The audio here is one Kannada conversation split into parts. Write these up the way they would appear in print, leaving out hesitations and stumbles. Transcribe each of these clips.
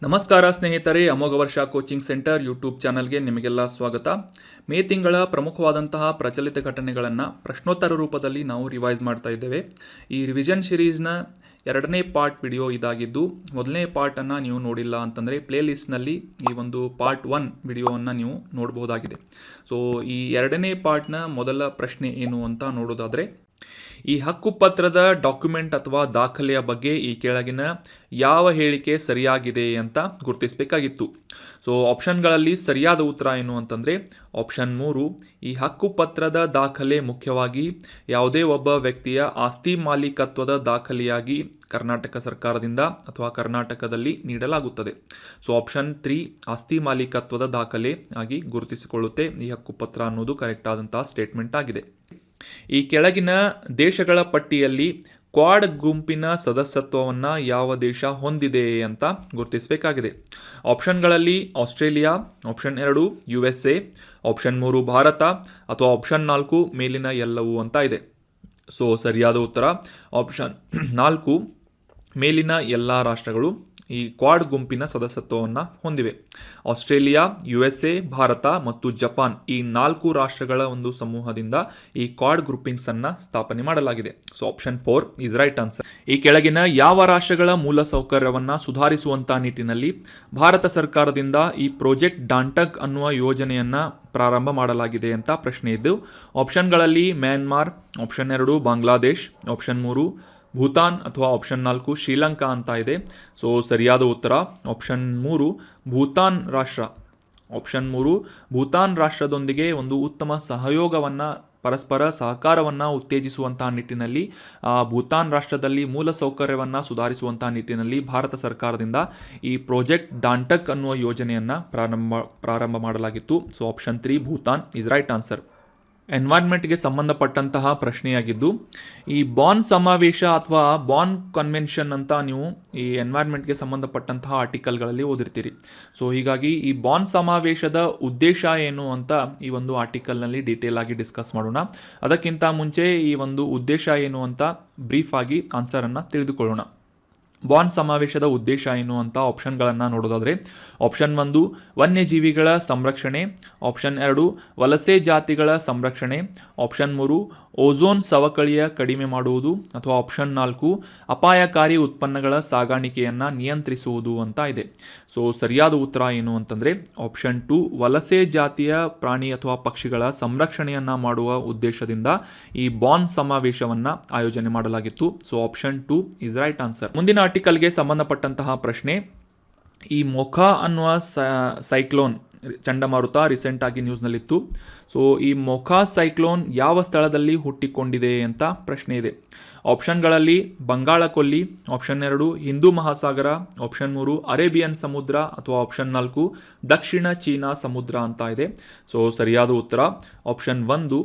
ನಮಸ್ಕಾರ ಸ್ನೇಹಿತರೆ, ಅಮೋಘ ವರ್ಷ ಕೋಚಿಂಗ್ ಸೆಂಟರ್ ಯೂಟ್ಯೂಬ್ ಚಾನಲ್ಗೆ ನಿಮಗೆಲ್ಲ ಸ್ವಾಗತ. ಮೇ ತಿಂಗಳ ಪ್ರಮುಖವಾದಂತಹ ಪ್ರಚಲಿತ ಘಟನೆಗಳನ್ನು ಪ್ರಶ್ನೋತ್ತರ ರೂಪದಲ್ಲಿ ನಾವು ರಿವೈಸ್ ಮಾಡ್ತಾ ಇದ್ದೇವೆ. ಈ ರಿವಿಷನ್ ಸಿರೀಸ್ನ ಎರಡನೇ ಪಾರ್ಟ್ ವಿಡಿಯೋ ಇದಾಗಿದ್ದು, ಮೊದಲನೇ ಪಾರ್ಟನ್ನು ನೀವು ನೋಡಿಲ್ಲ ಅಂತಂದರೆ ಪ್ಲೇಲಿಸ್ಟ್ನಲ್ಲಿ ಈ ಒಂದು ಪಾರ್ಟ್ 1 ವಿಡಿಯೋವನ್ನು ನೀವು ನೋಡಬಹುದಾಗಿದೆ. ಸೊ ಈ ಎರಡನೇ ಪಾರ್ಟ್ನ ಮೊದಲ ಪ್ರಶ್ನೆ ಏನು ಅಂತ ನೋಡೋದಾದರೆ, ಈ ಹಕ್ಕುಪತ್ರದ ಡಾಕ್ಯುಮೆಂಟ್ ಅಥವಾ ದಾಖಲೆಯ ಬಗ್ಗೆ ಈ ಕೆಳಗಿನ ಯಾವ ಹೇಳಿಕೆ ಸರಿಯಾಗಿದೆ ಅಂತ ಗುರುತಿಸಬೇಕಾಗಿತ್ತು. ಸೊ ಆಪ್ಷನ್ಗಳಲ್ಲಿ ಸರಿಯಾದ ಉತ್ತರ ಏನು ಅಂತಂದರೆ ಆಪ್ಷನ್ 3, ಈ ಹಕ್ಕುಪತ್ರದ ದಾಖಲೆ ಮುಖ್ಯವಾಗಿ ಯಾವುದೇ ಒಬ್ಬ ವ್ಯಕ್ತಿಯ ಆಸ್ತಿ ಮಾಲೀಕತ್ವದ ದಾಖಲೆಯಾಗಿ ಕರ್ನಾಟಕ ಸರ್ಕಾರದಿಂದ ಅಥವಾ ಕರ್ನಾಟಕದಲ್ಲಿ ನೀಡಲಾಗುತ್ತದೆ. ಸೊ ಆಪ್ಷನ್ 3, ಆಸ್ತಿ ಮಾಲೀಕತ್ವದ ದಾಖಲೆ ಆಗಿ ಗುರುತಿಸಿಕೊಳ್ಳುತ್ತೆ ಈ ಹಕ್ಕುಪತ್ರ ಅನ್ನೋದು ಕರೆಕ್ಟ್ ಆದಂತಹ ಸ್ಟೇಟ್ಮೆಂಟ್ ಆಗಿದೆ. ಈ ಕೆಳಗಿನ ದೇಶಗಳ ಪಟ್ಟಿಯಲ್ಲಿ ಕ್ವಾಡ್ ಗುಂಪಿನ ಸದಸ್ಯತ್ವವನ್ನು ಯಾವ ದೇಶ ಹೊಂದಿದೆ ಅಂತ ಗುರುತಿಸಬೇಕಾಗಿದೆ. ಆಪ್ಷನ್ಗಳಲ್ಲಿ Australia, option 2 USA, option 3 Bharat ಅಥವಾ ಆಪ್ಷನ್ 4 ಮೇಲಿನ ಎಲ್ಲವೂ ಅಂತ ಇದೆ. ಸೊ ಸರಿಯಾದ ಉತ್ತರ ಆಪ್ಷನ್ 4, ಮೇಲಿನ ಎಲ್ಲ ರಾಷ್ಟ್ರಗಳು ಈ ಕ್ವಾಡ್ ಗುಂಪಿನ ಸದಸ್ಯತ್ವವನ್ನು ಹೊಂದಿವೆ. ಆಸ್ಟ್ರೇಲಿಯಾ, USA, ಭಾರತ ಮತ್ತು ಜಪಾನ್ ಈ 4 ರಾಷ್ಟ್ರಗಳ ಒಂದು ಸಮೂಹದಿಂದ ಈ ಕ್ವಾಡ್ ಗ್ರೂಪಿಂಗ್ಸನ್ನು ಸ್ಥಾಪನೆ ಮಾಡಲಾಗಿದೆ. So option 4 is right answer. ಈ ಕೆಳಗಿನ ಯಾವ ರಾಷ್ಟ್ರಗಳ ಮೂಲಸೌಕರ್ಯವನ್ನು ಸುಧಾರಿಸುವಂಥ ನಿಟ್ಟಿನಲ್ಲಿ ಭಾರತ ಸರ್ಕಾರದಿಂದ ಈ ಪ್ರಾಜೆಕ್ಟ್ ಡಾಂಟಕ್ ಅನ್ನುವ ಯೋಜನೆಯನ್ನು ಪ್ರಾರಂಭ ಮಾಡಲಾಗಿದೆ ಅಂತ ಪ್ರಶ್ನೆ ಇದ್ದು, ಆಪ್ಷನ್ಗಳಲ್ಲಿ Myanmar, option 2 Bangladesh, option 3 Bhutan ಅಥವಾ ಆಪ್ಷನ್ 4 ಶ್ರೀಲಂಕಾ ಅಂತ ಇದೆ. ಸೊ ಸರಿಯಾದ ಉತ್ತರ ಆಪ್ಷನ್ 3 ಭೂತಾನ್ ರಾಷ್ಟ್ರ. ಆಪ್ಷನ್ 3 ಭೂತಾನ್ ರಾಷ್ಟ್ರದೊಂದಿಗೆ ಒಂದು ಉತ್ತಮ ಸಹಯೋಗವನ್ನು, ಪರಸ್ಪರ ಸಹಕಾರವನ್ನು ಉತ್ತೇಜಿಸುವಂತಹ ನಿಟ್ಟಿನಲ್ಲಿ ಭೂತಾನ್ ರಾಷ್ಟ್ರದಲ್ಲಿ ಮೂಲಸೌಕರ್ಯವನ್ನು ಸುಧಾರಿಸುವಂತಹ ನಿಟ್ಟಿನಲ್ಲಿ ಭಾರತ ಸರ್ಕಾರದಿಂದ ಈ ಪ್ರಾಜೆಕ್ಟ್ ಡಾಂಟಕ್ ಅನ್ನುವ ಯೋಜನೆಯನ್ನು ಪ್ರಾರಂಭ ಮಾಡಲಾಗಿತ್ತು. So option 3 Bhutan is right answer. ಎನ್ವೈರ್ನ್ಮೆಂಟ್ಗೆ ಸಂಬಂಧಪಟ್ಟಂತಹ ಪ್ರಶ್ನೆಯಾಗಿದ್ದು, ಈ ಬಾನ್ ಸಮಾವೇಶ ಅಥವಾ ಬಾನ್ ಕನ್ವೆನ್ಷನ್ ಅಂತ ನೀವು ಈ ಎನ್ವೈರ್ನ್ಮೆಂಟ್ಗೆ ಸಂಬಂಧಪಟ್ಟಂತಹ ಆರ್ಟಿಕಲ್ಗಳಲ್ಲಿ ಓದಿರ್ತೀರಿ. ಸೊ ಹೀಗಾಗಿ ಈ ಬಾನ್ ಸಮಾವೇಶದ ಉದ್ದೇಶ ಏನು ಅಂತ ಈ ಒಂದು ಆರ್ಟಿಕಲ್ನಲ್ಲಿ ಡೀಟೇಲ್ ಆಗಿ ಡಿಸ್ಕಸ್ ಮಾಡೋಣ. ಅದಕ್ಕಿಂತ ಮುಂಚೆ ಈ ಒಂದು ಉದ್ದೇಶ ಏನು ಅಂತ ಬ್ರೀಫ್ ಆಗಿ ಆನ್ಸರನ್ನು ತಿಳಿದುಕೊಳ್ಳೋಣ. ಬಾನ್ ಸಮಾವೇಶದ ಉದ್ದೇಶ ಏನು ಅಂತ ಆಪ್ಷನ್ಗಳನ್ನು ನೋಡೋದಾದರೆ, ಆಪ್ಷನ್ 1 ವನ್ಯಜೀವಿಗಳ ಸಂರಕ್ಷಣೆ, ಆಪ್ಷನ್ 2 ವಲಸೆ ಜಾತಿಗಳ ಸಂರಕ್ಷಣೆ, ಆಪ್ಷನ್ 3 ಓಝೋನ್ ಸವಕಳಿಯ ಕಡಿಮೆ ಮಾಡುವುದು ಅಥವಾ ಆಪ್ಷನ್ 4 ಅಪಾಯಕಾರಿ ಉತ್ಪನ್ನಗಳ ಸಾಗಾಣಿಕೆಯನ್ನು ನಿಯಂತ್ರಿಸುವುದು ಅಂತ ಇದೆ. ಸೊ ಸರಿಯಾದ ಉತ್ತರ ಏನು ಅಂತಂದರೆ ಆಪ್ಷನ್ 2 ವಲಸೆ ಜಾತಿಯ ಪ್ರಾಣಿ ಅಥವಾ ಪಕ್ಷಿಗಳ ಸಂರಕ್ಷಣೆಯನ್ನು ಮಾಡುವ ಉದ್ದೇಶದಿಂದ ಈ ಬಾನ್ ಸಮಾವೇಶವನ್ನು ಆಯೋಜನೆ ಮಾಡಲಾಗಿತ್ತು. So option 2 is right answer. ಮುಂದಿನ ಆರ್ಟಿಕಲ್ಗೆ ಸಂಬಂಧಪಟ್ಟಂತಹ ಪ್ರಶ್ನೆ, ಈ ಮೊಖಾ ಅನ್ನುವ ಸೈಕ್ಲೋನ್ ಚಂಡಮಾರುತ ರೀಸೆಂಟ್ ಆಗಿ ನ್ಯೂಸ್ನಲ್ಲಿತ್ತು. ಸೊ ಈ ಮೊಖಾ ಸೈಕ್ಲೋನ್ ಯಾವ ಸ್ಥಳದಲ್ಲಿ ಹುಟ್ಟಿಕೊಂಡಿದೆ ಅಂತ ಪ್ರಶ್ನೆ ಇದೆ. ಆಪ್ಷನ್ಗಳಲ್ಲಿ ಬಂಗಾಳ ಕೊಲ್ಲಿ, ಆಪ್ಷನ್ 2 ಹಿಂದೂ ಮಹಾಸಾಗರ, ಆಪ್ಷನ್ 3 ಅರೇಬಿಯನ್ ಸಮುದ್ರ ಅಥವಾ ಆಪ್ಷನ್ 4 ದಕ್ಷಿಣ ಚೀನಾ ಸಮುದ್ರ ಅಂತ ಇದೆ. ಸೊ ಸರಿಯಾದ ಉತ್ತರ ಆಪ್ಷನ್ 1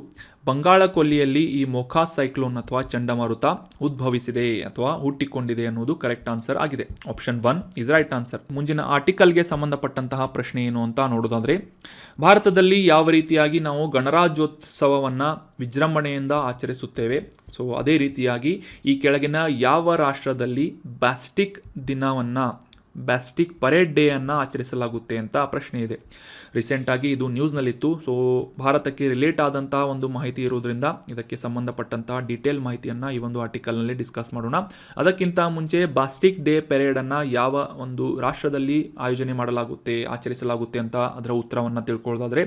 ಬಂಗಾಳ ಕೊಲ್ಲಿಯಲ್ಲಿ ಈ ಮೊಖಾ ಸೈಕ್ಲೋನ್ ಅಥವಾ ಚಂಡಮಾರುತ ಉದ್ಭವಿಸಿದೆ ಅಥವಾ ಹುಟ್ಟಿಕೊಂಡಿದೆ ಅನ್ನೋದು ಕರೆಕ್ಟ್ ಆನ್ಸರ್ ಆಗಿದೆ. Option 1 is right answer. ಮುಂದಿನ ಆರ್ಟಿಕಲ್ಗೆ ಸಂಬಂಧಪಟ್ಟಂತಹ ಪ್ರಶ್ನೆ ಏನು ಅಂತ ನೋಡೋದಾದರೆ, ಭಾರತದಲ್ಲಿ ಯಾವ ರೀತಿಯಾಗಿ ನಾವು ಗಣರಾಜ್ಯೋತ್ಸವವನ್ನು ವಿಜೃಂಭಣೆಯಿಂದ ಆಚರಿಸುತ್ತೇವೆ, ಸೊ ಅದೇ ರೀತಿಯಾಗಿ ಈ ಕೆಳಗಿನ ಯಾವ ರಾಷ್ಟ್ರದಲ್ಲಿ ಬ್ಯಾಸ್ಟಿಕ್ ಪರೇಡ್ ಡೇ ಅನ್ನು ಆಚರಿಸಲಾಗುತ್ತೆ ಅಂತ ಪ್ರಶ್ನೆ ಇದೆ. ರೀಸೆಂಟಾಗಿ ಇದು ನ್ಯೂಸ್ನಲ್ಲಿತ್ತು. ಸೊ ಭಾರತಕ್ಕೆ ರಿಲೇಟ್ ಆದಂತಹ ಒಂದು ಮಾಹಿತಿ ಇರೋದ್ರಿಂದ ಇದಕ್ಕೆ ಸಂಬಂಧಪಟ್ಟಂತಹ ಡೀಟೇಲ್ ಮಾಹಿತಿಯನ್ನು ಈ ಒಂದು ಆರ್ಟಿಕಲ್ನಲ್ಲಿ ಡಿಸ್ಕಸ್ ಮಾಡೋಣ. ಅದಕ್ಕಿಂತ ಮುಂಚೆ ಬಾಸ್ಟಿಕ್ ಡೇ ಪರೇಡನ್ನು ಯಾವ ಒಂದು ರಾಷ್ಟ್ರದಲ್ಲಿ ಆಚರಿಸಲಾಗುತ್ತೆ ಅಂತ ಅದರ ಉತ್ತರವನ್ನು ತಿಳ್ಕೊಳ್ಳೋದಾದರೆ,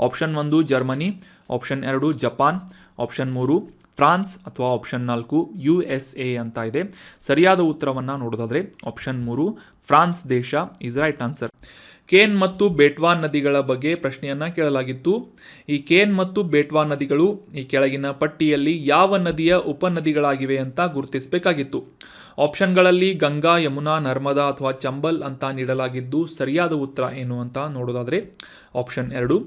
option 1 Germany, option 2 Japan, option 3 France ಅಥವಾ ಆಪ್ಷನ್ 4 USA ಅಂತ ಇದೆ. ಸರಿಯಾದ ಉತ್ತರವನ್ನು ನೋಡೋದಾದರೆ ಆಪ್ಷನ್ 3 ಫ್ರಾನ್ಸ್ ದೇಶ ಇಸ್ ರೈಟ್ ಆನ್ಸರ್. ಕೇನ್ ಮತ್ತು ಬೇಟ್ವಾ ನದಿಗಳ ಬಗ್ಗೆ ಪ್ರಶ್ನೆಯನ್ನು ಕೇಳಲಾಗಿತ್ತು. ಈ ಕೇನ್ ಮತ್ತು ಬೇಟ್ವಾ ನದಿಗಳು ಈ ಕೆಳಗಿನ ಪಟ್ಟಿಯಲ್ಲಿ ಯಾವ ನದಿಯ ಉಪನದಿಗಳಾಗಿವೆ ಅಂತ ಗುರುತಿಸಬೇಕಾಗಿತ್ತು. ಆಪ್ಷನ್ಗಳಲ್ಲಿ ಗಂಗಾ, ಯಮುನಾ, ನರ್ಮದಾ ಅಥವಾ ಚಂಬಲ್ ಅಂತ ನೀಡಲಾಗಿದ್ದು, ಸರಿಯಾದ ಉತ್ತರ ಏನು ಅಂತ ನೋಡೋದಾದರೆ ಆಪ್ಷನ್ 2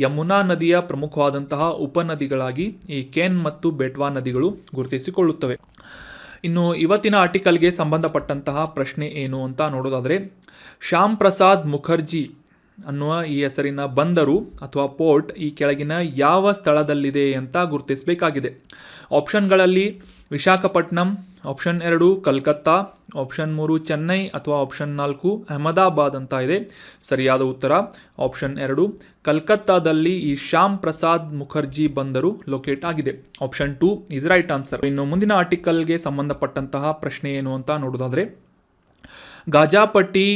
ಯಮುನಾ ನದಿಯ ಪ್ರಮುಖವಾದಂತಹ ಉಪನದಿಗಳಾಗಿ ಈ ಕೇನ್ ಮತ್ತು ಬೇಟ್ವಾ ನದಿಗಳು ಗುರುತಿಸಿಕೊಳ್ಳುತ್ತವೆ. ಇನ್ನು ಇವತ್ತಿನ ಆರ್ಟಿಕಲ್ಗೆ ಸಂಬಂಧಪಟ್ಟಂತಹ ಪ್ರಶ್ನೆ ಏನು ಅಂತ ನೋಡೋದಾದರೆ, ಶ್ಯಾಮ್ ಪ್ರಸಾದ್ ಮುಖರ್ಜಿ ಅನ್ನುವ ಈ ಹೆಸರಿನ ಬಂದರು ಅಥವಾ ಪೋರ್ಟ್ ಈ ಕೆಳಗಿನ ಯಾವ ಸ್ಥಳದಲ್ಲಿದೆ ಅಂತ ಗುರುತಿಸಬೇಕಾಗಿದೆ. ಆಪ್ಷನ್ಗಳಲ್ಲಿ ವಿಶಾಖಪಟ್ಟಣಂ, ಆಪ್ಷನ್ 2 ಕಲ್ಕತ್ತಾ, ಆಪ್ಷನ್ 3 ಚೆನ್ನೈ ಅಥವಾ ಆಪ್ಷನ್ 4 ಅಹಮದಾಬಾದ್ ಅಂತ ಇದೆ. ಸರಿಯಾದ ಉತ್ತರ ಆಪ್ಷನ್ 2 ಕಲ್ಕತ್ತಾದಲ್ಲಿ ಈ ಶ್ಯಾಮ್ ಪ್ರಸಾದ್ ಮುಖರ್ಜಿ ಬಂದರು ಲೊಕೇಟ್ ಆಗಿದೆ. Option 2 is right answer. ಇನ್ನು ಮುಂದಿನ ಆರ್ಟಿಕಲ್ಗೆ ಸಂಬಂಧಪಟ್ಟಂತಹ ಪ್ರಶ್ನೆ ಏನು ಅಂತ ನೋಡೋದಾದ್ರೆ, ಗಾಜಾಪಟ್ಟಿ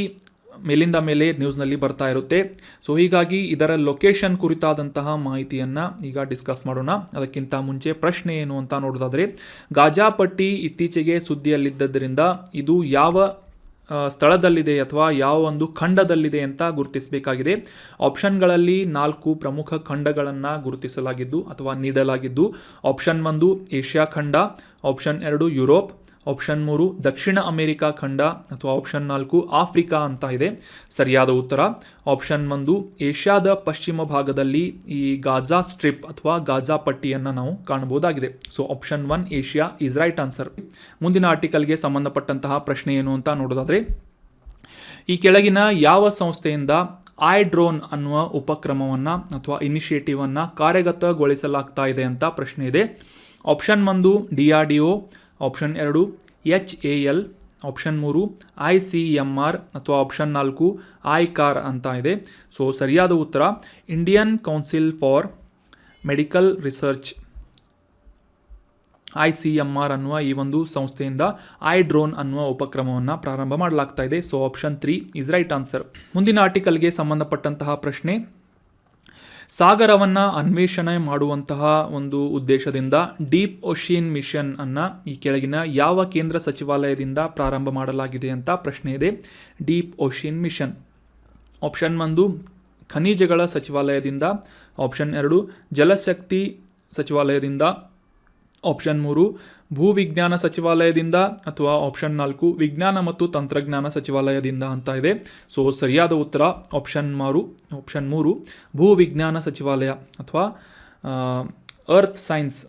ಮೇಲಿಂದ ಮೇಲೆ ನ್ಯೂಸ್ನಲ್ಲಿ ಬರ್ತಾ ಇರುತ್ತೆ. ಸೊ ಹೀಗಾಗಿ ಇದರ ಲೊಕೇಶನ್ ಕುರಿತಾದಂತಹ ಮಾಹಿತಿಯನ್ನು ಈಗ ಡಿಸ್ಕಸ್ ಮಾಡೋಣ. ಅದಕ್ಕಿಂತ ಮುಂಚೆ ಪ್ರಶ್ನೆ ಏನು ಅಂತ ನೋಡೋದಾದರೆ, ಗಾಜಾಪಟ್ಟಿ ಇತ್ತೀಚೆಗೆ ಸುದ್ದಿಯಲ್ಲಿದ್ದರಿಂದ ಇದು ಯಾವ ಸ್ಥಳದಲ್ಲಿದೆ ಅಥವಾ ಯಾವ ಒಂದು ಖಂಡದಲ್ಲಿದೆ ಅಂತ ಗುರುತಿಸಬೇಕಾಗಿದೆ. ಆಪ್ಷನ್ಗಳಲ್ಲಿ 4 ಪ್ರಮುಖ ಖಂಡಗಳನ್ನು ಗುರುತಿಸಲಾಗಿದ್ದು ಅಥವಾ ನೀಡಲಾಗಿದ್ದು, ಆಪ್ಷನ್ 1 ಏಷ್ಯಾ ಖಂಡ, ಆಪ್ಷನ್ 2 ಯುರೋಪ್, ಆಪ್ಷನ್ 3 ದಕ್ಷಿಣ ಅಮೆರಿಕಾ ಖಂಡ ಅಥವಾ ಆಪ್ಷನ್ 4 ಆಫ್ರಿಕಾ ಅಂತ ಇದೆ. ಸರಿಯಾದ ಉತ್ತರ ಆಪ್ಷನ್ 1 ಏಷ್ಯಾದ ಪಶ್ಚಿಮ ಭಾಗದಲ್ಲಿ ಈ ಗಾಜಾ ಸ್ಟ್ರಿಪ್ ಅಥವಾ ಗಾಜಾ ಪಟ್ಟಿಯನ್ನು ನಾವು ಕಾಣಬಹುದಾಗಿದೆ. So option 1 Asia is right answer. ಮುಂದಿನ ಆರ್ಟಿಕಲ್ಗೆ ಸಂಬಂಧಪಟ್ಟಂತಹ ಪ್ರಶ್ನೆ ಏನು ಅಂತ ನೋಡೋದಾದ್ರೆ, ಈ ಕೆಳಗಿನ ಯಾವ ಸಂಸ್ಥೆಯಿಂದ ಐ-ಡ್ರೋನ್ ಅನ್ನುವ ಉಪಕ್ರಮವನ್ನು ಅಥವಾ ಇನಿಷಿಯೇಟಿವ್ ಅನ್ನು ಕಾರ್ಯಗತಗೊಳಿಸಲಾಗ್ತಾ ಇದೆ ಅಂತ ಪ್ರಶ್ನೆ ಇದೆ. Option 1 DRDO, option 2 HAL, option 3 ICMR ಅಥವಾ ಆಪ್ಷನ್ 4 ICAR ಅಂತ ಇದೆ. ಸೊ ಸರಿಯಾದ ಉತ್ತರ Indian council for medical research ICMR ಅನ್ನುವ ಈ ಒಂದು ಸಂಸ್ಥೆಯಿಂದ ಐ-ಡ್ರೋನ್ ಅನ್ನುವ ಉಪಕ್ರಮವನ್ನು ಪ್ರಾರಂಭ ಮಾಡಲಾಗ್ತಾ ಇದೆ. So option 3 is right answer. ಮುಂದಿನ ಆರ್ಟಿಕಲ್ಗೆ ಸಂಬಂಧಪಟ್ಟಂತಹ ಪ್ರಶ್ನೆ, ಸಾಗರವನ್ನು ಅನ್ವೇಷಣೆ ಮಾಡುವಂತಹ ಒಂದು ಉದ್ದೇಶದಿಂದ ಡೀಪ್ ಓಷಿಯನ್ ಮಿಷನ್ ಅನ್ನು ಈ ಕೆಳಗಿನ ಯಾವ ಕೇಂದ್ರ ಸಚಿವಾಲಯದಿಂದ ಪ್ರಾರಂಭ ಮಾಡಲಾಗಿದೆ ಅಂತ ಪ್ರಶ್ನೆ ಇದೆ. ಡೀಪ್ ಓಷಿಯನ್ ಮಿಷನ್ ಆಪ್ಷನ್ 1 ಖನಿಜಗಳ ಸಚಿವಾಲಯದಿಂದ, ಆಪ್ಷನ್ 2 ಜಲಶಕ್ತಿ ಸಚಿವಾಲಯದಿಂದ, ಆಪ್ಷನ್ 3 ಭೂವಿಜ್ಞಾನ ಸಚಿವಾಲಯದಿಂದ ಅಥವಾ ಆಪ್ಷನ್ 4 ವಿಜ್ಞಾನ ಮತ್ತು ತಂತ್ರಜ್ಞಾನ ಸಚಿವಾಲಯದಿಂದ ಅಂತ ಇದೆ. ಸೊ ಸರಿಯಾದ ಉತ್ತರ ಆಪ್ಷನ್ 3 ಭೂವಿಜ್ಞಾನ ಸಚಿವಾಲಯ ಅಥವಾ ಅರ್ತ್ ಸೈನ್ಸ್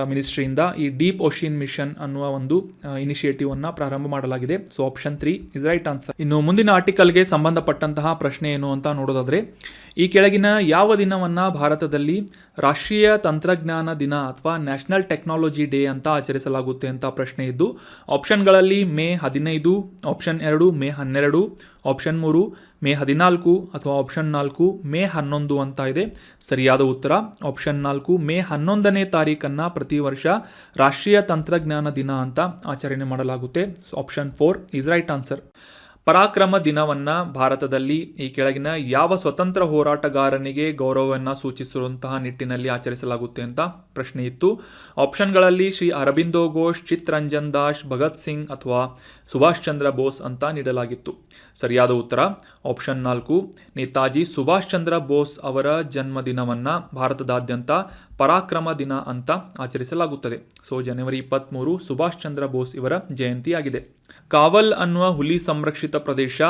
ಮಿನಿಸ್ಟ್ರಿಯಿಂದ ಈ ಡೀಪ್ ಓಷಿಯನ್ ಮಿಷನ್ ಅನ್ನುವ ಒಂದು ಇನಿಷಿಯೇಟಿವನ್ನು ಪ್ರಾರಂಭ ಮಾಡಲಾಗಿದೆ. So option 3 is right answer. ಇನ್ನು ಮುಂದಿನ ಆರ್ಟಿಕಲ್ಗೆ ಸಂಬಂಧಪಟ್ಟಂತಹ ಪ್ರಶ್ನೆ ಏನು ಅಂತ ನೋಡೋದಾದರೆ, ಈ ಕೆಳಗಿನ ಯಾವ ದಿನವನ್ನು ಭಾರತದಲ್ಲಿ ರಾಷ್ಟ್ರೀಯ ತಂತ್ರಜ್ಞಾನ ದಿನ ಅಥವಾ ನ್ಯಾಷನಲ್ ಟೆಕ್ನಾಲಜಿ ಡೇ ಅಂತ ಆಚರಿಸಲಾಗುತ್ತೆ ಅಂತ ಪ್ರಶ್ನೆ ಇದ್ದು, ಆಪ್ಷನ್ಗಳಲ್ಲಿ ಮೇ 15, ಆಪ್ಷನ್ 2 ಮೇ 12, ಆಪ್ಷನ್ 3 ಮೇ 14 ಅಥವಾ ಆಪ್ಷನ್ 4 ಮೇ 11 ಅಂತ ಇದೆ. ಸರಿಯಾದ ಉತ್ತರ ಆಪ್ಷನ್ 4 ಮೇ 11ನೇ ತಾರೀಕನ್ನು ಪ್ರತಿ ವರ್ಷ ರಾಷ್ಟ್ರೀಯ ತಂತ್ರಜ್ಞಾನ ದಿನ ಅಂತ ಆಚರಣೆ ಮಾಡಲಾಗುತ್ತೆ. Option 4 is right answer. ಪರಾಕ್ರಮ ದಿನವನ್ನು ಭಾರತದಲ್ಲಿ ಈ ಕೆಳಗಿನ ಯಾವ ಸ್ವತಂತ್ರ ಹೋರಾಟಗಾರನಿಗೆ ಗೌರವವನ್ನು ಸೂಚಿಸುವಂತಹ ನಿಟ್ಟಿನಲ್ಲಿ ಆಚರಿಸಲಾಗುತ್ತೆ ಅಂತ ಪ್ರಶ್ನೆ ಇತ್ತು. ಆಪ್ಷನ್ಗಳಲ್ಲಿ ಶ್ರೀ ಅರಬಿಂದೋ ಘೋಷ್, ಚಿತ್ತರಂಜನ್ ದಾಸ್, ಭಗತ್ ಸಿಂಗ್ ಅಥವಾ ಸುಭಾಷ್ ಚಂದ್ರ ಬೋಸ್ ಅಂತ ನೀಡಲಾಗಿತ್ತು. ಸರಿಯಾದ ಉತ್ತರ ಆಪ್ಷನ್ 4 ನೇತಾಜಿ ಸುಭಾಷ್ ಚಂದ್ರ ಬೋಸ್ ಅವರ ಜನ್ಮದಿನವನ್ನು ಭಾರತದಾದ್ಯಂತ ಪರಾಕ್ರಮ ದಿನ ಅಂತ ಆಚರಿಸಲಾಗುತ್ತದೆ. ಸೊ ಜನವರಿ 23 ಸುಭಾಷ್ ಚಂದ್ರ ಬೋಸ್ ಇವರ ಜಯಂತಿಯಾಗಿದೆ. ಕಾವಲ್ ಅನ್ನುವ ಹುಲಿ ಸಂರಕ್ಷಿತ ಪ್ರದೇಶ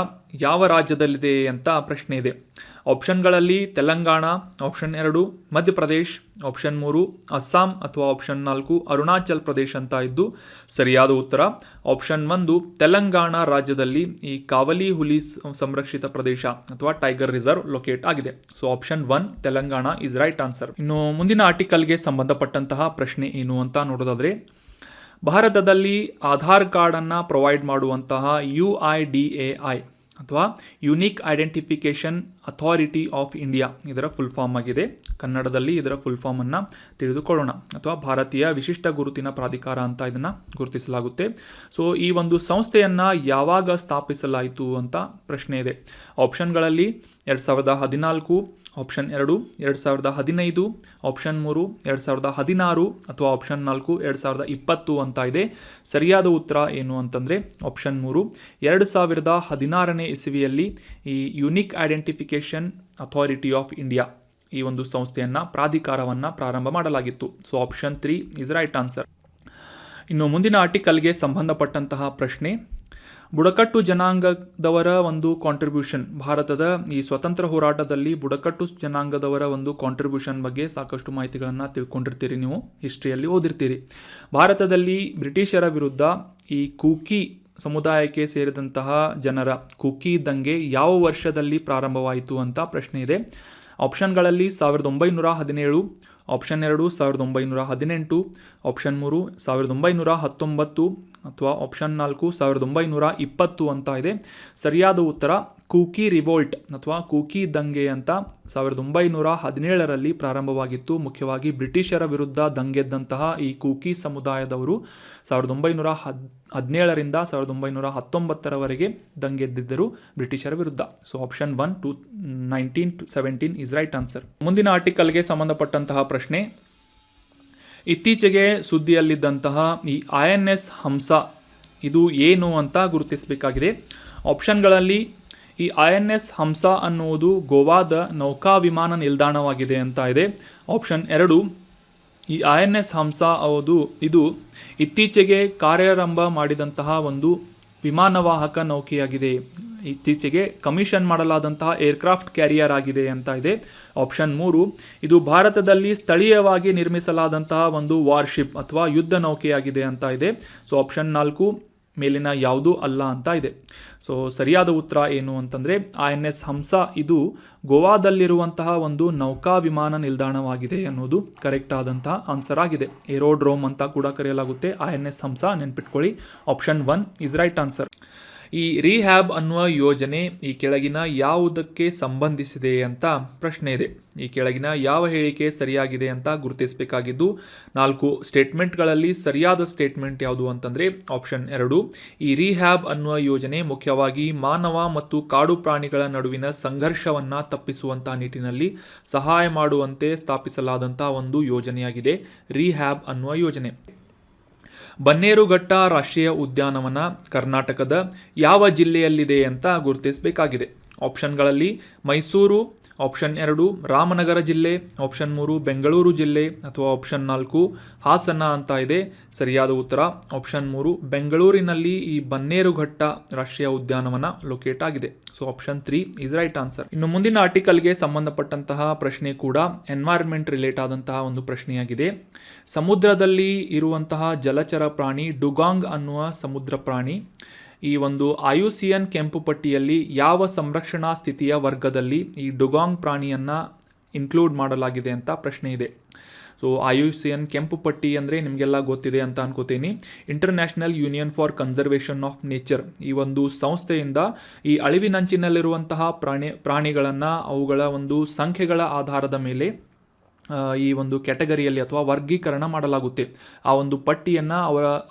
ಯಾವ ರಾಜ್ಯದಲ್ಲಿದೆ ಅಂತ ಪ್ರಶ್ನೆ ಇದೆ. ಆಪ್ಷನ್ಗಳಲ್ಲಿ ತೆಲಂಗಾಣ, ಆಪ್ಷನ್ 2 ಮಧ್ಯಪ್ರದೇಶ್, ಆಪ್ಷನ್ 3 ಅಸ್ಸಾಂ ಅಥವಾ ಆಪ್ಷನ್ 4 ಅರುಣಾಚಲ್ ಪ್ರದೇಶ್ ಅಂತ ಇದ್ದು, ಸರಿಯಾದ ಉತ್ತರ ಆಪ್ಷನ್ 1 ತೆಲಂಗಾಣ ರಾಜ್ಯದಲ್ಲಿ ಈ ಕಾವಲಿ ಹುಲಿ ಸಂರಕ್ಷಿತ ಪ್ರದೇಶ ಅಥವಾ ಟೈಗರ್ ರಿಸರ್ವ್ ಲೊಕೇಟ್ ಆಗಿದೆ. So option 1 Telangana is right answer. ಇನ್ನು ಮುಂದಿನ ಆರ್ಟಿಕಲ್ಗೆ ಸಂಬಂಧಪಟ್ಟಂತಹ ಪ್ರಶ್ನೆ ಏನು ಅಂತ ನೋಡೋದಾದ್ರೆ, ಭಾರತದಲ್ಲಿ ಆಧಾರ್ ಕಾರ್ಡನ್ನು ಪ್ರೊವೈಡ್ ಮಾಡುವಂತಹ UIDAI ಅಥವಾ unique identification authority of India ಇದರ ಫುಲ್ ಫಾರ್ಮ್ ಆಗಿದೆ. ಕನ್ನಡದಲ್ಲಿ ಇದರ ಫುಲ್ ಫಾರ್ಮನ್ನು ತಿಳಿದುಕೊಳ್ಳೋಣ. ಅಥವಾ ಭಾರತೀಯ ವಿಶಿಷ್ಟ ಗುರುತಿನ ಪ್ರಾಧಿಕಾರ ಅಂತ ಇದನ್ನು ಗುರುತಿಸಲಾಗುತ್ತೆ. ಸೊ ಈ ಒಂದು ಸಂಸ್ಥೆಯನ್ನು ಯಾವಾಗ ಸ್ಥಾಪಿಸಲಾಯಿತು ಅಂತ ಪ್ರಶ್ನೆ ಇದೆ. ಆಪ್ಷನ್ಗಳಲ್ಲಿ 2014, ಆಪ್ಷನ್ 2 2015, ಆಪ್ಷನ್ 3 2016 ಅಥವಾ ಆಪ್ಷನ್ 4 2020 ಅಂತ ಇದೆ. ಸರಿಯಾದ ಉತ್ತರ ಏನು ಅಂತಂದರೆ ಆಪ್ಷನ್ 3 2016ನೇ ಇಸವಿಯಲ್ಲಿ ಈ unique identification authority of India ಈ ಒಂದು ಸಂಸ್ಥೆಯನ್ನು ಪ್ರಾಧಿಕಾರವನ್ನು ಪ್ರಾರಂಭ ಮಾಡಲಾಗಿತ್ತು. So option 3 is right answer. ಇನ್ನು ಮುಂದಿನ ಆರ್ಟಿಕಲ್ಗೆ ಸಂಬಂಧಪಟ್ಟಂತಹ ಪ್ರಶ್ನೆ, ಬುಡಕಟ್ಟು ಜನಾಂಗದವರ ಒಂದು ಕಾಂಟ್ರಿಬ್ಯೂಷನ್, ಭಾರತದ ಈ ಸ್ವತಂತ್ರ ಹೋರಾಟದಲ್ಲಿ ಬುಡಕಟ್ಟು ಜನಾಂಗದವರ ಒಂದು ಕಾಂಟ್ರಿಬ್ಯೂಷನ್ ಬಗ್ಗೆ ಸಾಕಷ್ಟು ಮಾಹಿತಿಗಳನ್ನು ತಿಳ್ಕೊಂಡಿರ್ತೀರಿ, ನೀವು ಹಿಸ್ಟ್ರಿಯಲ್ಲಿ ಓದಿರ್ತೀರಿ. ಭಾರತದಲ್ಲಿ ಬ್ರಿಟಿಷರ ವಿರುದ್ಧ ಈ ಕೂಕಿ ಸಮುದಾಯಕ್ಕೆ ಸೇರಿದಂತಹ ಜನರ ಕೂಕಿ ದಂಗೆ ಯಾವ ವರ್ಷದಲ್ಲಿ ಪ್ರಾರಂಭವಾಯಿತು ಅಂತ ಪ್ರಶ್ನೆ ಇದೆ. ಆಪ್ಷನ್ಗಳಲ್ಲಿ 1917, ಆಪ್ಷನ್ 2 1918, ಆಪ್ಷನ್ 3 1919, ಅಥವಾ ಆಪ್ಷನ್ 4 1920 ಅಂತ ಇದೆ. ಸರಿಯಾದ ಉತ್ತರ ಕೂಕಿ ರಿವೋಲ್ಟ್ ಅಥವಾ ಕೂಕಿ ದಂಗೆ ಅಂತ 1917ರಲ್ಲಿ ಪ್ರಾರಂಭವಾಗಿತ್ತು. ಮುಖ್ಯವಾಗಿ ಬ್ರಿಟಿಷರ ವಿರುದ್ಧ ದಂಗೆದ್ದಂತಹ ಈ ಕೂಕಿ ಸಮುದಾಯದವರು 1917ರಿಂದ 1919ರವರೆಗೆ ದಂಗೆದ್ದಿದ್ದರು ಬ್ರಿಟಿಷರ ವಿರುದ್ಧ. So option 1 1917 is right answer. ಮುಂದಿನ ಆರ್ಟಿಕಲ್ಗೆ ಸಂಬಂಧಪಟ್ಟಂತಹ ಪ್ರಶ್ನೆ, ಇತ್ತೀಚೆಗೆ ಸುದ್ದಿಯಲ್ಲಿದ್ದಂತಹ ಈ INS ಹಂಸ ಇದು ಏನು ಅಂತ ಗುರುತಿಸಬೇಕಾಗಿದೆ. ಆಪ್ಷನ್ಗಳಲ್ಲಿ ಈ INS ಹಂಸ ಅನ್ನುವುದು ಗೋವಾದ ನೌಕಾ ವಿಮಾನ ನಿಲ್ದಾಣವಾಗಿದೆ ಅಂತ ಇದೆ. ಆಪ್ಷನ್ 2, ಈ INS ಹಂಸ ಇದು ಇತ್ತೀಚೆಗೆ ಕಾರ್ಯಾರಂಭ ಮಾಡಿದಂತಹ ಒಂದು ವಿಮಾನವಾಹಕ ನೌಕೆಯಾಗಿದೆ, ಇತ್ತೀಚೆಗೆ ಕಮಿಷನ್ ಮಾಡಲಾದಂತಹ ಏರ್ಕ್ರಾಫ್ಟ್ ಕ್ಯಾರಿಯರ್ ಆಗಿದೆ ಅಂತ ಇದೆ. ಆಪ್ಷನ್ 3, ಇದು ಭಾರತದಲ್ಲಿ ಸ್ಥಳೀಯವಾಗಿ ನಿರ್ಮಿಸಲಾದಂತಹ ಒಂದು ವಾರ್ಶಿಪ್ ಅಥವಾ ಯುದ್ಧ ನೌಕೆಯಾಗಿದೆ ಅಂತ ಇದೆ. ಸೊ ಆಪ್ಷನ್ 4 ಮೇಲಿನ ಯಾವುದೂ ಅಲ್ಲ ಅಂತ ಇದೆ. ಸೊ ಸರಿಯಾದ ಉತ್ತರ ಏನು ಅಂತಂದರೆ INS ಹಂಸ ಇದು ಗೋವಾದಲ್ಲಿರುವಂತಹ ಒಂದು ನೌಕಾ ವಿಮಾನ ನಿಲ್ದಾಣವಾಗಿದೆ ಅನ್ನೋದು ಕರೆಕ್ಟ್ ಆದಂತಹ ಆನ್ಸರ್ ಆಗಿದೆ. ಏರೋಡ್ರೋಮ್ ಅಂತ ಕೂಡ ಕರೆಯಲಾಗುತ್ತೆ INS ಹಂಸ, ನೆನ್ಪಿಟ್ಕೊಳ್ಳಿ. Option 1 is right answer. ಈ ರಿಹ್ಯಾಬ್ ಅನ್ನುವ ಯೋಜನೆ ಈ ಕೆಳಗಿನ ಯಾವುದಕ್ಕೆ ಸಂಬಂಧಿಸಿದೆ ಅಂತ ಪ್ರಶ್ನೆ ಇದೆ. ಈ ಕೆಳಗಿನ ಯಾವ ಹೇಳಿಕೆ ಸರಿಯಾಗಿದೆ ಅಂತ ಗುರುತಿಸಬೇಕಾಗಿದ್ದು 4 ಸ್ಟೇಟ್ಮೆಂಟ್ಗಳಲ್ಲಿ ಸರಿಯಾದ ಸ್ಟೇಟ್ಮೆಂಟ್ ಯಾವುದು ಅಂತಂದರೆ ಆಪ್ಷನ್ 2, ಈ ರಿಹ್ಯಾಬ್ ಅನ್ನುವ ಯೋಜನೆ ಮುಖ್ಯವಾಗಿ ಮಾನವ ಮತ್ತು ಕಾಡು ಪ್ರಾಣಿಗಳ ನಡುವಿನ ಸಂಘರ್ಷವನ್ನು ತಪ್ಪಿಸುವಂಥ ನಿಟ್ಟಿನಲ್ಲಿ ಸಹಾಯ ಮಾಡುವಂತೆ ಸ್ಥಾಪಿಸಲಾದಂಥ ಒಂದು ಯೋಜನೆಯಾಗಿದೆ ರಿಹ್ಯಾಬ್ ಅನ್ನುವ ಯೋಜನೆ. ಬನ್ನೇರುಘಟ್ಟ ರಾಷ್ಟ್ರೀಯ ಉದ್ಯಾನವನ ಕರ್ನಾಟಕದ ಯಾವ ಜಿಲ್ಲೆಯಲ್ಲಿದೆ ಅಂತ ಗುರುತಿಸಬೇಕಾಗಿದೆ. ಆಪ್ಷನ್ಗಳಲ್ಲಿ ಮೈಸೂರು, ಆಪ್ಷನ್ 2 ರಾಮನಗರ ಜಿಲ್ಲೆ, ಆಪ್ಷನ್ 3 ಬೆಂಗಳೂರು ಜಿಲ್ಲೆ ಅಥವಾ ಆಪ್ಷನ್ 4 ಹಾಸನ ಅಂತ ಇದೆ. ಸರಿಯಾದ ಉತ್ತರ ಆಪ್ಷನ್ 3 ಬೆಂಗಳೂರಿನಲ್ಲಿ ಈ ಬನ್ನೇರುಘಟ್ಟ ರಾಷ್ಟ್ರೀಯ ಉದ್ಯಾನವನ ಲೊಕೇಟ್ ಆಗಿದೆ. So option 3 is right answer. ಇನ್ನು ಮುಂದಿನ ಆರ್ಟಿಕಲ್ಗೆ ಸಂಬಂಧಪಟ್ಟಂತಹ ಪ್ರಶ್ನೆ ಕೂಡ ಎನ್ವೈರ್ಮೆಂಟ್ ರಿಲೇಟ್ ಆದಂತಹ ಒಂದು ಪ್ರಶ್ನೆಯಾಗಿದೆ. ಸಮುದ್ರದಲ್ಲಿ ಇರುವಂತಹ ಜಲಚರ ಪ್ರಾಣಿ ಡುಗಾಂಗ್ ಅನ್ನುವ ಸಮುದ್ರ ಪ್ರಾಣಿ ಈ ಒಂದು IUCN ಕೆಂಪು ಪಟ್ಟಿಯಲ್ಲಿ ಯಾವ ಸಂರಕ್ಷಣಾ ಸ್ಥಿತಿಯ ವರ್ಗದಲ್ಲಿ ಈ ಡುಗಾಂಗ್ ಪ್ರಾಣಿಯನ್ನು ಇನ್ಕ್ಲೂಡ್ ಮಾಡಲಾಗಿದೆ ಅಂತ ಪ್ರಶ್ನೆ ಇದೆ. ಸೊ IUCN ಕೆಂಪು ಪಟ್ಟಿ ಅಂದರೆ ನಿಮಗೆಲ್ಲ ಗೊತ್ತಿದೆ ಅಂತ ಅನ್ಕೋತೀನಿ. International union for conservation of nature ಈ ಒಂದು ಸಂಸ್ಥೆಯಿಂದ ಈ ಅಳಿವಿನಂಚಿನಲ್ಲಿರುವಂತಹ ಪ್ರಾಣಿಗಳನ್ನು ಅವುಗಳ ಒಂದು ಸಂಖ್ಯೆಗಳ ಆಧಾರದ ಮೇಲೆ ಈ ಒಂದು ಕ್ಯಾಟಗರಿಯಲ್ಲಿ ಅಥವಾ ವರ್ಗೀಕರಣ ಮಾಡಲಾಗುತ್ತೆ. ಆ ಒಂದು ಪಟ್ಟಿಯನ್ನು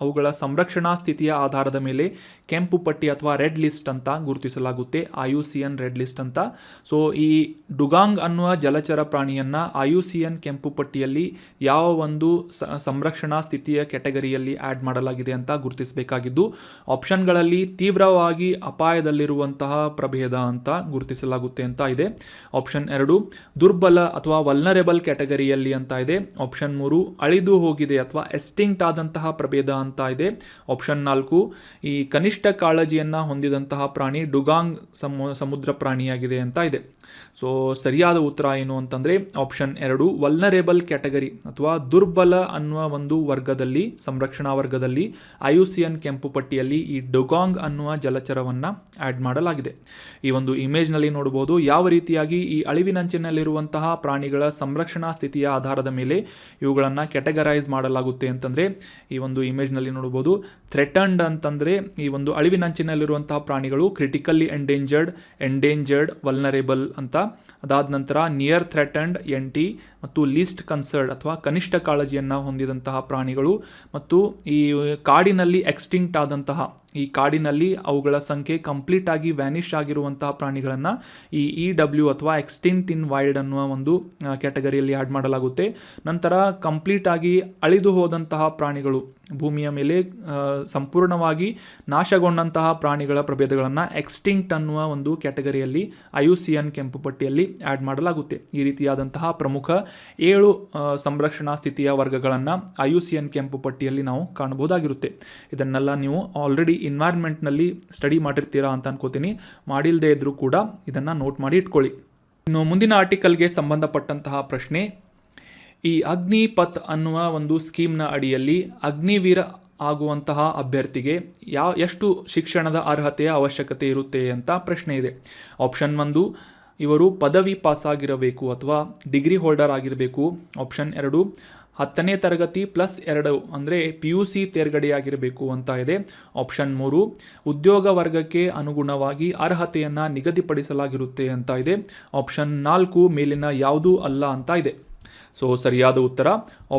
ಅವುಗಳ ಸಂರಕ್ಷಣಾ ಸ್ಥಿತಿಯ ಆಧಾರದ ಮೇಲೆ ಕೆಂಪು ಪಟ್ಟಿ ಅಥವಾ ರೆಡ್ ಲಿಸ್ಟ್ ಅಂತ ಗುರುತಿಸಲಾಗುತ್ತೆ, IUCN ರೆಡ್ ಲಿಸ್ಟ್ ಅಂತ. ಸೊ ಈ ಡುಗಾಂಗ್ ಅನ್ನುವ ಜಲಚರ ಪ್ರಾಣಿಯನ್ನು IUCN ಕೆಂಪು ಪಟ್ಟಿಯಲ್ಲಿ ಯಾವ ಒಂದು ಸಂರಕ್ಷಣಾ ಸ್ಥಿತಿಯ ಕ್ಯಾಟಗರಿಯಲ್ಲಿ ಆ್ಯಡ್ ಮಾಡಲಾಗಿದೆ ಅಂತ ಗುರುತಿಸಬೇಕಾಗಿದ್ದು ಆಪ್ಷನ್ಗಳಲ್ಲಿ ತೀವ್ರವಾಗಿ ಅಪಾಯದಲ್ಲಿರುವಂತಹ ಪ್ರಭೇದ ಅಂತ ಗುರುತಿಸಲಾಗುತ್ತೆ ಅಂತ ಇದೆ. ಆಪ್ಷನ್ 2 ದುರ್ಬಲ ಅಥವಾ ವಲ್ನರೇಬಲ್ ಕ್ಯಾಟಗರಿಯಲ್ಲಿ ಅಂತ ಇದೆ. ಆಪ್ಷನ್ 3 ಅಳಿದು ಹೋಗಿದೆ ಅಥವಾ ಎಸ್ಟಿಂಕ್ಟ್ ಆದಂತಹ ಪ್ರಭೇದ ಅಂತ ಇದೆ. ಆಪ್ಷನ್ 4 ಈ ಕನಿಷ್ಠ ಕಾಳಜಿಯನ್ನು ಹೊಂದಿದಂತಹ ಪ್ರಾಣಿ ಡುಗಾಂಗ್ ಸಮುದ್ರ ಪ್ರಾಣಿಯಾಗಿದೆ ಅಂತ ಇದೆ. ಸೊ ಸರಿಯಾದ ಉತ್ತರ ಏನು ಅಂತಂದರೆ ಆಪ್ಷನ್ 2 ವಲ್ನರೇಬಲ್ ಕ್ಯಾಟಗರಿ ಅಥವಾ ದುರ್ಬಲ ಅನ್ನುವ ಒಂದು ವರ್ಗದಲ್ಲಿ ಸಂರಕ್ಷಣಾ ವರ್ಗದಲ್ಲಿ IUCN ಕೆಂಪು ಪಟ್ಟಿಯಲ್ಲಿ ಈ ಡುಗಾಂಗ್ ಅನ್ನುವ ಜಲಚರವನ್ನು ಆ್ಯಡ್ ಮಾಡಲಾಗಿದೆ. ಈ ಒಂದು ಇಮೇಜ್ನಲ್ಲಿ ನೋಡಬಹುದು ಯಾವ ರೀತಿಯಾಗಿ ಈ ಅಳಿವಿನಂಚಿನಲ್ಲಿರುವಂತಹ ಪ್ರಾಣಿಗಳ ಸಂರಕ್ಷಣಾ ಸ್ಥಿತಿಯ ಆಧಾರದ ಮೇಲೆ ಇವುಗಳನ್ನು ಕ್ಯಾಟಗರೈಸ್ ಮಾಡಲಾಗುತ್ತೆ ಅಂತಂದರೆ ಈ ಒಂದು ಇಮೇಜ್ನಲ್ಲಿ ನೋಡಬಹುದು. ಥ್ರೆಟನ್ಡ್ ಅಂತಂದರೆ ಈ ಒಂದು ಅಳಿವಿನಂಚಿನಲ್ಲಿರುವಂತಹ ಪ್ರಾಣಿಗಳು ಕ್ರಿಟಿಕಲಿ ಎಂಡೇಂಜರ್ಡ್ ವಲ್ನರೇಬಲ್ ಅಂತ. ಅದಾದ ನಂತರ ನಿಯರ್ ಥ್ರೆಟನ್ಡ್ NT ಮತ್ತು ಲೀಸ್ಟ್ ಕನ್ಸರ್ಡ್ ಅಥವಾ ಕನಿಷ್ಠ ಕಾಳಜಿಯನ್ನು ಹೊಂದಿದಂತಹ ಪ್ರಾಣಿಗಳು ಮತ್ತು ಈ ಕಾಡಿನಲ್ಲಿ ಎಕ್ಸ್ಟಿಂಕ್ಟ್ ಆದಂತಹ ಈ ಕಾಡಿನಲ್ಲಿ ಅವುಗಳ ಸಂಖ್ಯೆ ಕಂಪ್ಲೀಟ್ ಆಗಿ ವ್ಯಾನಿಷ್ ಆಗಿರುವಂತಹ ಪ್ರಾಣಿಗಳನ್ನು ಈ EW ಅಥವಾ ಎಕ್ಸ್ಟಿಂಕ್ಟ್ ಇನ್ ವೈಲ್ಡ್ ಅನ್ನುವ ಒಂದು ಕ್ಯಾಟಗರಿಯಲ್ಲಿ ಆ್ಯಡ್ ಮಾಡಲಾಗುತ್ತೆ. ನಂತರ ಕಂಪ್ಲೀಟ್ ಆಗಿ ಅಳಿದು ಹೋದಂತಹ ಪ್ರಾಣಿಗಳು ಭೂಮಿಯ ಮೇಲೆ ಸಂಪೂರ್ಣವಾಗಿ ನಾಶಗೊಂಡಂತಹ ಪ್ರಾಣಿಗಳ ಪ್ರಭೇದಗಳನ್ನು ಎಕ್ಸ್ಟಿಂಕ್ಟ್ ಅನ್ನುವ ಒಂದು ಕ್ಯಾಟಗರಿಯಲ್ಲಿ IUCN ಕೆಂಪು ಪಟ್ಟಿಯಲ್ಲಿ ಆ್ಯಡ್ ಮಾಡಲಾಗುತ್ತೆ. ಈ ರೀತಿಯಾದಂತಹ ಪ್ರಮುಖ 7 ಸಂರಕ್ಷಣಾ ಸ್ಥಿತಿಯ ವರ್ಗಗಳನ್ನು IUCN ಕೆಂಪು ಪಟ್ಟಿಯಲ್ಲಿ ನಾವು ಕಾಣಬಹುದಾಗಿರುತ್ತೆ. ಇದನ್ನೆಲ್ಲ ನೀವು ಆಲ್ರೆಡಿ ಎನ್ವೈರ್ಮೆಂಟ್ನಲ್ಲಿ ಸ್ಟಡಿ ಮಾಡಿರ್ತೀರಾ ಅಂತ ಅನ್ಕೋತೀನಿ. ಮಾಡಿಲ್ಲದೆ ಇದ್ರೂ ಕೂಡ ಇದನ್ನು ನೋಟ್ ಮಾಡಿ ಇಟ್ಕೊಳ್ಳಿ. ಇನ್ನು ಮುಂದಿನ ಆರ್ಟಿಕಲ್ಗೆ ಸಂಬಂಧಪಟ್ಟಂತಹ ಪ್ರಶ್ನೆ, ಈ ಅಗ್ನಿಪಥ್ ಅನ್ನುವ ಒಂದು ಸ್ಕೀಮ್ನ ಅಡಿಯಲ್ಲಿ ಅಗ್ನಿವೀರ ಆಗುವಂತಹ ಅಭ್ಯರ್ಥಿಗೆ ಎಷ್ಟು ಶಿಕ್ಷಣದ ಅರ್ಹತೆಯ ಅವಶ್ಯಕತೆ ಇರುತ್ತೆ ಅಂತ ಪ್ರಶ್ನೆ ಇದೆ. ಆಪ್ಷನ್ 1 ಇವರು ಪದವಿ ಪಾಸ್ ಆಗಿರಬೇಕು ಅಥವಾ ಡಿಗ್ರಿ ಹೋಲ್ಡರ್ ಆಗಿರಬೇಕು. ಆಪ್ಷನ್ 2 10ನೇ ತರಗತಿ +2 ಅಂದರೆ PUC ತೇರ್ಗಡೆಯಾಗಿರಬೇಕು ಅಂತ ಇದೆ. ಆಪ್ಷನ್ 3 ಉದ್ಯೋಗ ವರ್ಗಕ್ಕೆ ಅನುಗುಣವಾಗಿ ಅರ್ಹತೆಯನ್ನು ನಿಗದಿಪಡಿಸಲಾಗಿರುತ್ತೆ ಅಂತ ಇದೆ. ಆಪ್ಷನ್ 4 ಮೇಲಿನ ಯಾವುದೂ ಅಲ್ಲ ಅಂತ ಇದೆ. ಸೊ ಸರಿಯಾದ ಉತ್ತರ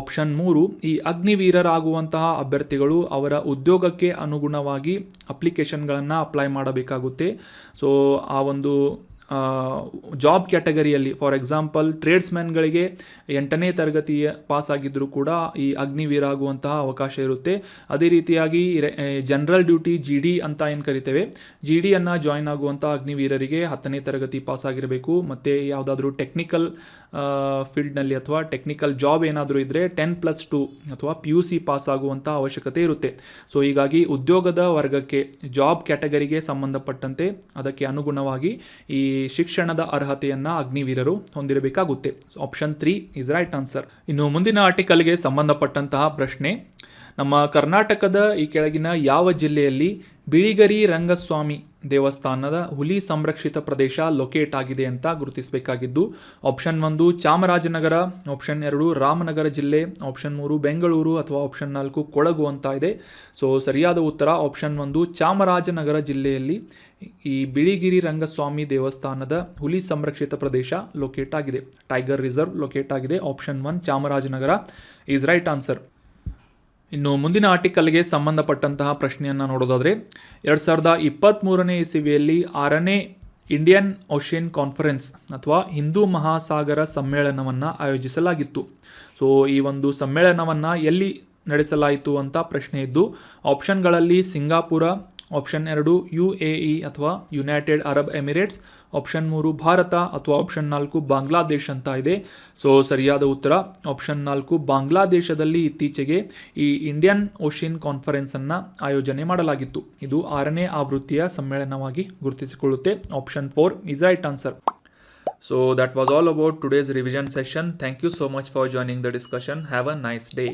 ಆಪ್ಷನ್ 3. ಈ ಅಗ್ನಿವೀರರಾಗುವಂತಹ ಅಭ್ಯರ್ಥಿಗಳು ಅವರ ಉದ್ಯೋಗಕ್ಕೆ ಅನುಗುಣವಾಗಿ ಅಪ್ಲಿಕೇಶನ್ಗಳನ್ನು ಅಪ್ಲೈ ಮಾಡಬೇಕಾಗುತ್ತೆ. ಸೊ ಆ ಒಂದು ಜಾಬ್ ಕ್ಯಾಟಗರಿಯಲ್ಲಿ ಫಾರ್ ಎಕ್ಸಾಂಪಲ್ ಟ್ರೇಡ್ಸ್ಮ್ಯಾನ್ಗಳಿಗೆ 8ನೇ ತರಗತಿಯ ಪಾಸ್ ಆಗಿದ್ದರೂ ಕೂಡ ಈ ಅಗ್ನಿವೀರ ಆಗುವಂತಹ ಅವಕಾಶ ಇರುತ್ತೆ. ಅದೇ ರೀತಿಯಾಗಿ ಜನರಲ್ ಡ್ಯೂಟಿ GD ಅಂತ ಏನು ಕರಿತೇವೆ, GDಯನ್ನು ಜಾಯಿನ್ ಆಗುವಂಥ ಅಗ್ನಿವೀರರಿಗೆ 10ನೇ ತರಗತಿ ಪಾಸ್ ಆಗಿರಬೇಕು. ಮತ್ತು ಯಾವುದಾದ್ರೂ ಟೆಕ್ನಿಕಲ್ ಫೀಲ್ಡ್ನಲ್ಲಿ ಅಥವಾ ಟೆಕ್ನಿಕಲ್ ಜಾಬ್ ಏನಾದರೂ ಇದ್ದರೆ 10+2 ಅಥವಾ PUC ಪಾಸ್ ಆಗುವಂಥ ಅವಶ್ಯಕತೆ ಇರುತ್ತೆ. ಸೊ ಹೀಗಾಗಿ ಉದ್ಯೋಗದ ವರ್ಗಕ್ಕೆ ಜಾಬ್ ಕ್ಯಾಟಗರಿಗೆ ಸಂಬಂಧಪಟ್ಟಂತೆ ಅದಕ್ಕೆ ಅನುಗುಣವಾಗಿ ಈ ಶಿಕ್ಷಣದ ಅರ್ಹತೆಯನ್ನು ಅಗ್ನಿವೀರರು ಹೊಂದಿರಬೇಕಾಗುತ್ತೆ. Option 3 is right answer. ಇನ್ನು ಮುಂದಿನ ಆರ್ಟಿಕಲ್ಗೆ ಸಂಬಂಧಪಟ್ಟಂತಹ ಪ್ರಶ್ನೆ, ನಮ್ಮ ಕರ್ನಾಟಕದ ಈ ಕೆಳಗಿನ ಯಾವ ಜಿಲ್ಲೆಯಲ್ಲಿ ಬಿಳಿಗರಿ ರಂಗಸ್ವಾಮಿ ದೇವಸ್ಥಾನದ ಹುಲಿ ಸಂರಕ್ಷಿತ ಪ್ರದೇಶ ಲೊಕೇಟ್ ಆಗಿದೆ ಅಂತ ಗುರುತಿಸಬೇಕಾಗಿದ್ದು. ಆಪ್ಷನ್ 1 ಚಾಮರಾಜನಗರ, ಆಪ್ಷನ್ 2 ರಾಮನಗರ ಜಿಲ್ಲೆ, ಆಪ್ಷನ್ 3 ಬೆಂಗಳೂರು ಅಥವಾ ಆಪ್ಷನ್ 4 ಕೊಡಗು ಅಂತ ಇದೆ. ಸೊ ಸರಿಯಾದ ಉತ್ತರ ಆಪ್ಷನ್ 1 ಚಾಮರಾಜನಗರ ಜಿಲ್ಲೆಯಲ್ಲಿ ಈ ಬಿಳಿಗಿರಿ ರಂಗಸ್ವಾಮಿ ದೇವಸ್ಥಾನದ ಹುಲಿ ಸಂರಕ್ಷಿತ ಪ್ರದೇಶ ಲೊಕೇಟ್ ಆಗಿದೆ. ಟೈಗರ್ ರಿಸರ್ವ್ ಲೊಕೇಟ್ ಆಗಿದೆ. Option 1 Chamarajanagar is right answer. ಇನ್ನು ಮುಂದಿನ ಆರ್ಟಿಕಲ್ಗೆ ಸಂಬಂಧಪಟ್ಟಂತಹ ಪ್ರಶ್ನೆಯನ್ನು ನೋಡೋದಾದರೆ 2023ನೇ ಇಸವಿಯಲ್ಲಿ 6ನೇ ಇಂಡಿಯನ್ ಓಷಿಯನ್ ಕಾನ್ಫರೆನ್ಸ್ ಅಥವಾ ಹಿಂದೂ ಮಹಾಸಾಗರ ಸಮ್ಮೇಳನವನ್ನು ಆಯೋಜಿಸಲಾಗಿತ್ತು. ಸೊ ಈ ಒಂದು ಸಮ್ಮೇಳನವನ್ನು ಎಲ್ಲಿ ನಡೆಸಲಾಯಿತು ಅಂತ ಪ್ರಶ್ನೆ ಇದ್ದು, ಆಪ್ಷನ್ಗಳಲ್ಲಿ ಸಿಂಗಾಪುರ, ಆಪ್ಷನ್ 2 UAE ಅಥವಾ United Arab Emirates, option 3 Bharat ಅಥವಾ ಆಪ್ಷನ್ 4 ಬಾಂಗ್ಲಾದೇಶ್ ಅಂತ ಇದೆ. ಸೊ ಸರಿಯಾದ ಉತ್ತರ ಆಪ್ಷನ್ 4 ಬಾಂಗ್ಲಾದೇಶದಲ್ಲಿ ಇತ್ತೀಚೆಗೆ ಈ ಇಂಡಿಯನ್ ಓಷಿಯನ್ ಕಾನ್ಫರೆನ್ಸನ್ನು ಆಯೋಜನೆ ಮಾಡಲಾಗಿತ್ತು. ಇದು 6ನೇ ಆವೃತ್ತಿಯ ಸಮ್ಮೇಳನವಾಗಿ ಗುರುತಿಸಿಕೊಳ್ಳುತ್ತೆ. Option 4 is right answer. So that was all about today's revision session. Thank you so much for joining the discussion. Have a nice day.